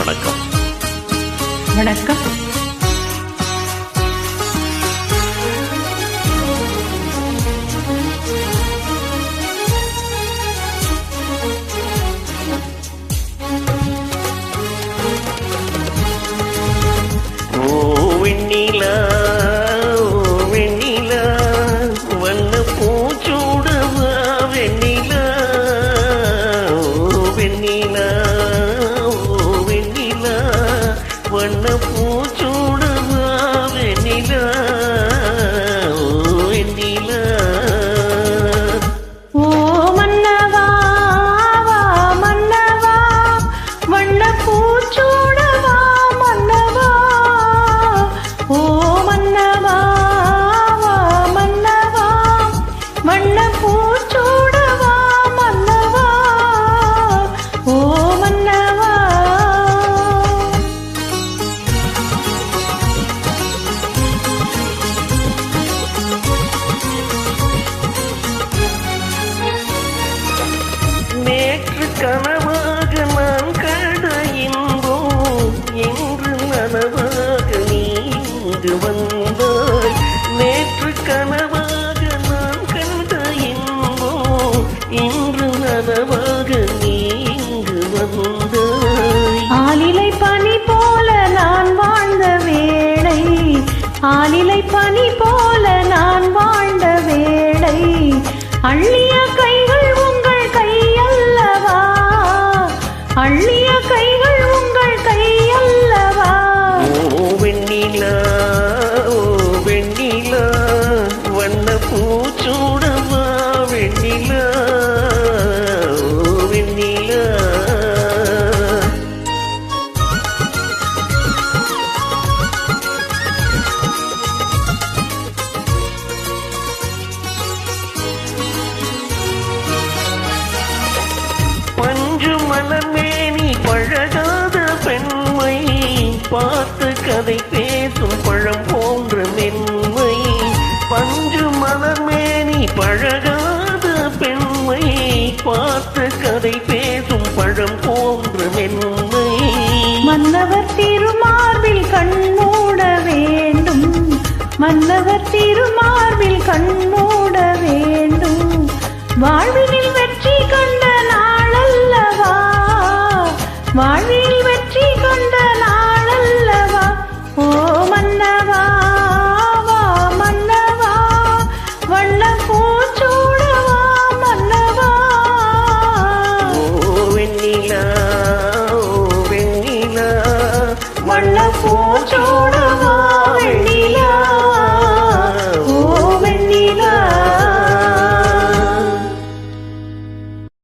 வணக்கம். வணக்கம். வெண்ணிலா வெண்ணிலா வண்ண பூச்சூடவா வெண்ணிலா வெண்ணிலா வெண்ணிலா வண்ண பூச்சூடவா வெண்ணிலா வெண்ணிலா. ஓ மன்னவா மன்னவா வண்ண பூச்சூடவா மன்னவா. ஓ மன்னவா மன்னவா வண்ண பூச்சூடவா மன்னவா. ஓ மன்னவா. நேற்று கனவாக நான் கண்ட இன்பம் என்று நனவாக நீ இங்கு வந்தாய். நேற்று கனவாக நான் கண்ட இன்பம் இன்று நனவாக நீ இங்கு வந்தாய். ஆலிலை பனி போல நான் வாழ்ந்த வேளை, ஆலிலை பனி போல நான் வாழ்ந்த வேளை, அள்ளிய கைகள் உங்கள் கையல்லவா, அள்ளிய கைகள் உங்கள் கையல்லவா. ஓ வெண்ணிலா ஓ வெண்ணிலா வண்ண பூச்சூடவா வெண்ணிலா ஓ வெண்ணிலா. பஞ்சு மலர்மேனி பழகாத பெண்மை பார்த்து கதை பேசும் பழம் போன்ற மென்மை. பஞ்சு மலர்மேனி பழகாத பெண்மை பார்த்து கதை பேசும் பழம் போன்ற மென்மை. மன்னவர் திருமார்பில் கண்மூட வேண்டும், மன்னவர் திருமார்பில் கண்மூட வேண்டும், வாழ்வினில் வெற்றி கண்ட நாளல்லவா, வாழ்வில் வெற்றி கண்ட நாளல்லவா. ஓ மன்னவா மன்னவா வண்ண பூச்சூடவா மன்னவா. ஓ வெண்ணிலா ஓ வெண்ணிலா வண்ண பூச்சூடவா